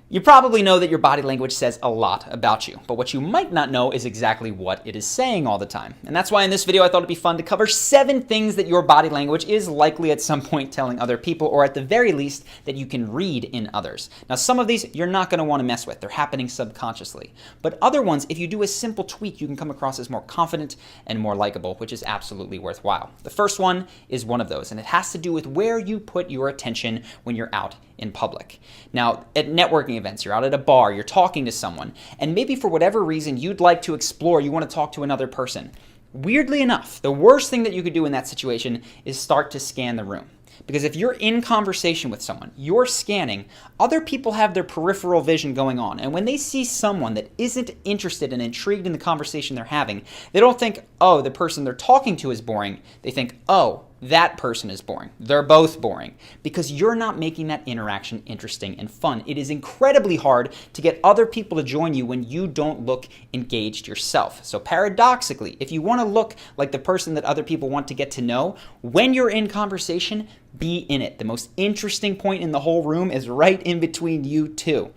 You probably know that your body language says a lot about you, but what you might not know is exactly what it is saying all the time. And that's why in this video I thought it'd be fun to cover 7 things that your body language is likely at some point telling other people, or at the very least that you can read in others. Now some of these you're not going to want to mess with, they're happening subconsciously. But other ones, if you do a simple tweak, you can come across as more confident and more likable, which is absolutely worthwhile. The first one is one of those, and it has to do with where you put your attention when you're out in public. Now, at networking events, you're out at a bar, you're talking to someone, and maybe for whatever reason you'd like to explore, you want to talk to another person. Weirdly enough, the worst thing that you could do in that situation is start to scan the room. Because if you're in conversation with someone, you're scanning, other people have their peripheral vision going on. And when they see someone that isn't interested and intrigued in the conversation they're having, they don't think, oh, the person they're talking to is boring. They think, oh, that person is boring. They're both boring. Because you're not making that interaction interesting and fun. It is incredibly hard to get other people to join you when you don't look engaged yourself. So paradoxically, if you want to look like the person that other people want to get to know, when you're in conversation, be in it. The most interesting point in the whole room is right in between you two.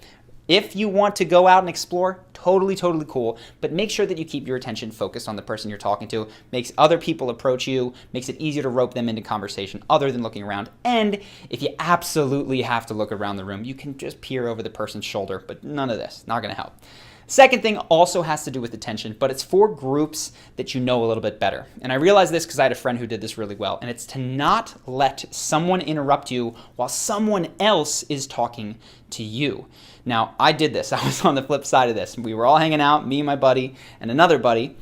If you want to go out and explore, totally cool, but make sure that you keep your attention focused on the person you're talking to, makes other people approach you, makes it easier to rope them into conversation other than looking around. And if you absolutely have to look around the room, you can just peer over the person's shoulder, but none of this, not gonna help. Second thing also has to do with attention, but it's for groups that you know a little bit better. And I realized this because I had a friend who did this really well, and it's to not let someone interrupt you while someone else is talking to you. Now, I did this. I was on the flip side of this. We were all hanging out, me and my buddy and another buddy.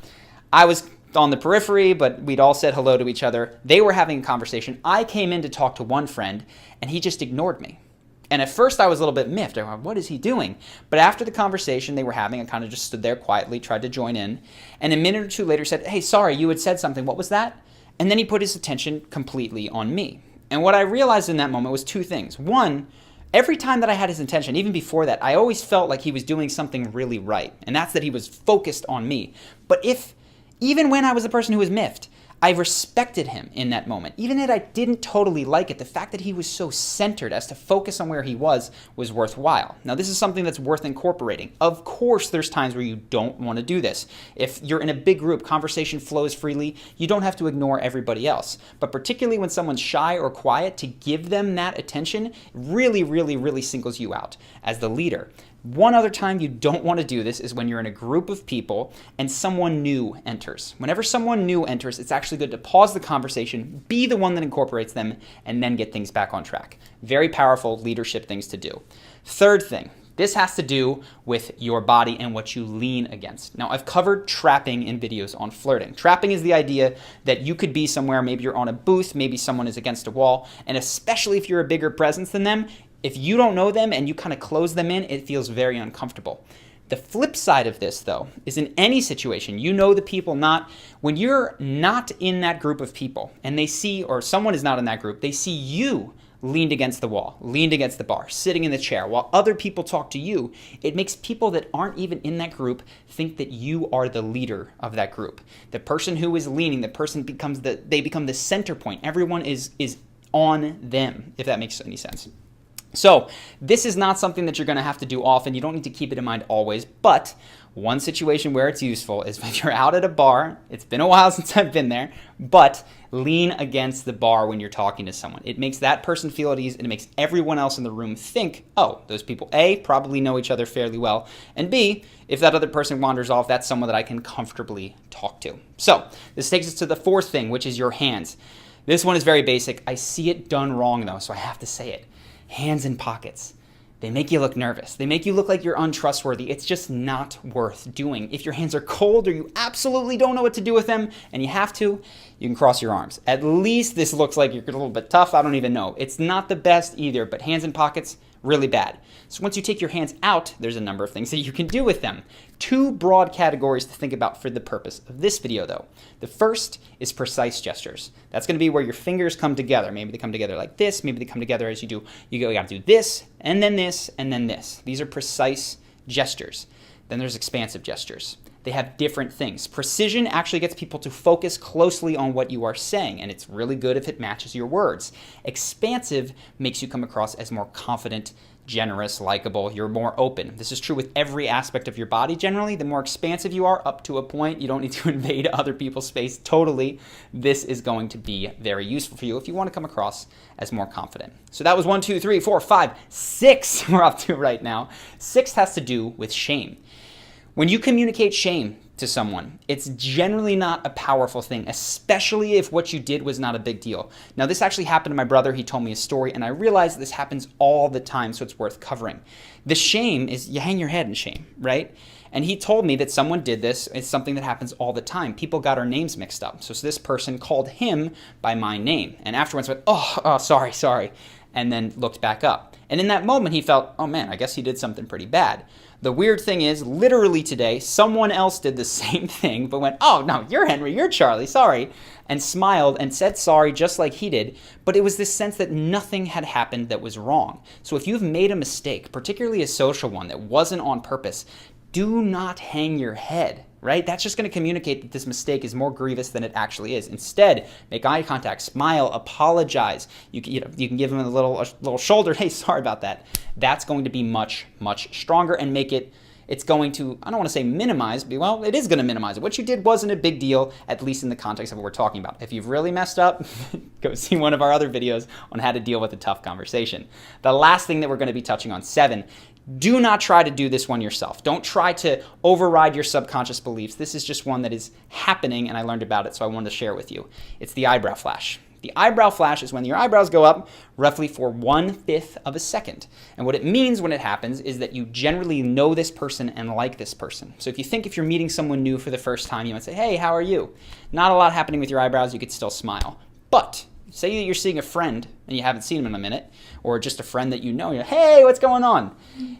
I was on the periphery, but we'd all said hello to each other. They were having a conversation. I came in to talk to one friend, and he just ignored me. And at first I was a little bit miffed. I went, what is he doing? But after the conversation they were having, I kind of just stood there quietly, tried to join in. And a minute or two later said, hey, sorry, you had said something. What was that? And then he put his attention completely on me. And what I realized in that moment was 2 things. One, every time that I had his attention, even before that, I always felt like he was doing something really right. And that's that he was focused on me. But even when I was the person who was miffed, I respected him in that moment. Even if I didn't totally like it, the fact that he was so centered as to focus on where he was worthwhile. Now, this is something that's worth incorporating. Of course, there's times where you don't want to do this. If you're in a big group, conversation flows freely, you don't have to ignore everybody else. But particularly when someone's shy or quiet, to give them that attention really singles you out as the leader. One other time you don't want to do this is when you're in a group of people and someone new enters. Whenever someone new enters, it's actually good to pause the conversation, be the one that incorporates them, and then get things back on track. Very powerful leadership things to do. Third thing, this has to do with your body and what you lean against. Now, I've covered trapping in videos on flirting. Trapping is the idea that you could be somewhere, maybe you're on a booth, maybe someone is against a wall, and especially if you're a bigger presence than them, if you don't know them and you kind of close them in, it feels very uncomfortable. The flip side of this, though, is in any situation, you know the people when you're not in that group of people and they see, or someone is not in that group, they see you leaned against the wall, leaned against the bar, sitting in the chair while other people talk to you, it makes people that aren't even in that group think that you are the leader of that group. The person who is leaning, the person they become the center point. Everyone is on them, if that makes any sense. So this is not something that you're going to have to do often. You don't need to keep it in mind always, but one situation where it's useful is when you're out at a bar. It's been a while since I've been there, but lean against the bar when you're talking to someone. It makes that person feel at ease, and it makes everyone else in the room think, oh, those people, A, probably know each other fairly well, and B, if that other person wanders off, that's someone that I can comfortably talk to. So this takes us to the 4th thing, which is your hands. This one is very basic. I see it done wrong though, so I have to say it. Hands in pockets. They make you look nervous. They make you look like you're untrustworthy. It's just not worth doing. If your hands are cold or you absolutely don't know what to do with them and you have to, you can cross your arms. At least this looks like you're a little bit tough. I don't even know. It's not the best either, but hands in pockets, really bad. So once you take your hands out, there's a number of things that you can do with them. 2 broad categories to think about for the purpose of this video though. The first is precise gestures. That's going to be where your fingers come together. Maybe they come together like this, maybe they come together as you got to do this, and then this, and then this. These are precise gestures. Then there's expansive gestures. They have different things. Precision actually gets people to focus closely on what you are saying, and it's really good if it matches your words. Expansive makes you come across as more confident, generous, likable. You're more open. This is true with every aspect of your body generally. The more expansive you are, up to a point, you don't need to invade other people's space totally. This is going to be very useful for you if you want to come across as more confident. So that was 1, 2, 3, 4, 5, 6 we're up to right now. 6 has to do with shame. When you communicate shame to someone, it's generally not a powerful thing, especially if what you did was not a big deal. Now, this actually happened to my brother. He told me a story, and I realized this happens all the time, so it's worth covering. The shame is you hang your head in shame, right? And he told me that someone did this. It's something that happens all the time. People got our names mixed up. So this person called him by my name, and afterwards went, oh, sorry, and then looked back up. And in that moment, he felt, oh man, I guess he did something pretty bad. The weird thing is, literally today, someone else did the same thing, but went, oh no, you're Henry, you're Charlie, sorry, and smiled and said sorry just like he did, but it was this sense that nothing had happened that was wrong. So if you've made a mistake, particularly a social one that wasn't on purpose, do not hang your head, right? That's just going to communicate that this mistake is more grievous than it actually is. Instead, make eye contact, smile, apologize. You can give them a little shoulder, hey, sorry about that. That's going to be much, much stronger and make it, it's going to, I don't want to say minimize, but well, it is going to minimize it. What you did wasn't a big deal, at least in the context of what we're talking about. If you've really messed up, go see one of our other videos on how to deal with a tough conversation. The last thing that we're going to be touching on, 7, do not try to do this one yourself. Don't try to override your subconscious beliefs. This is just one that is happening, and I learned about it, so I wanted to share with you. It's the eyebrow flash. The eyebrow flash is when your eyebrows go up roughly for 1/5 of a second. And what it means when it happens is that you generally know this person and like this person. So if you're meeting someone new for the first time, you might say, hey, how are you? Not a lot happening with your eyebrows. You could still smile. But say that you're seeing a friend and you haven't seen him in a minute, or just a friend that you know, you're like, hey, what's going on?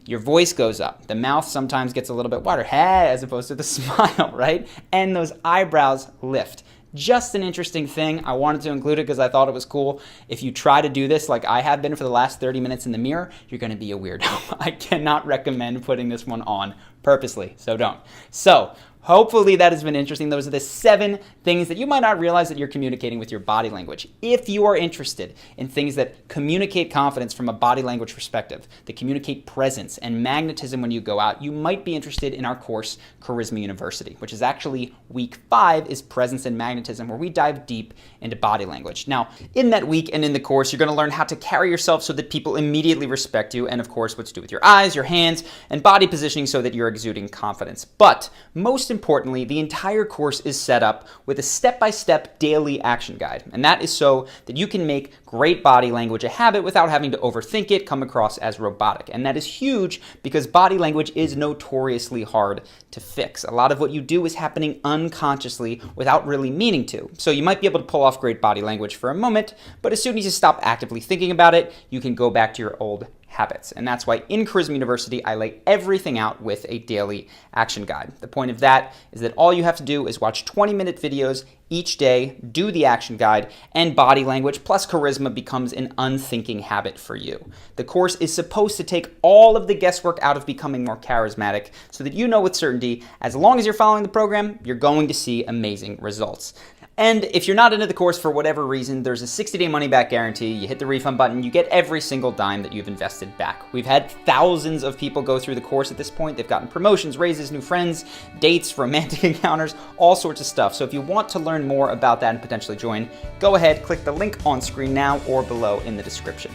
Your voice goes up. The mouth sometimes gets a little bit wider, hey, as opposed to the smile, right? And those eyebrows lift. Just an interesting thing. I wanted to include it because I thought it was cool. If you try to do this like I have been for the last 30 minutes in the mirror, you're going to be a weirdo. I cannot recommend putting this one on purposely, so don't. So hopefully that has been interesting. Those are the 7 things that you might not realize that you're communicating with your body language. If you are interested in things that communicate confidence from a body language perspective, that communicate presence and magnetism when you go out, you might be interested in our course, Carisma University, which is actually week 5 is presence and magnetism, where we dive deep into body language. Now, in that week and in the course, you're going to learn how to carry yourself so that people immediately respect you, and of course, what to do with your eyes, your hands, and body positioning so that you're exuding confidence. But most importantly, the entire course is set up with a step-by-step daily action guide. And that is so that you can make great body language a habit without having to overthink it, come across as robotic. And that is huge because body language is notoriously hard to fix. A lot of what you do is happening unconsciously without really meaning to. So you might be able to pull off great body language for a moment, but as soon as you stop actively thinking about it, you can go back to your old habits. And that's why in Carisma University, I lay everything out with a daily action guide. The point of that is that all you have to do is watch 20-minute videos each day, do the action guide, and body language plus charisma becomes an unthinking habit for you. The course is supposed to take all of the guesswork out of becoming more charismatic so that you know with certainty, as long as you're following the program, you're going to see amazing results. And if you're not into the course for whatever reason, there's a 60-day money-back guarantee. You hit the refund button, you get every single dime that you've invested back. We've had thousands of people go through the course at this point. They've gotten promotions, raises, new friends, dates, romantic encounters, all sorts of stuff. So if you want to learn more about that and potentially join, go ahead, click the link on screen now or below in the description.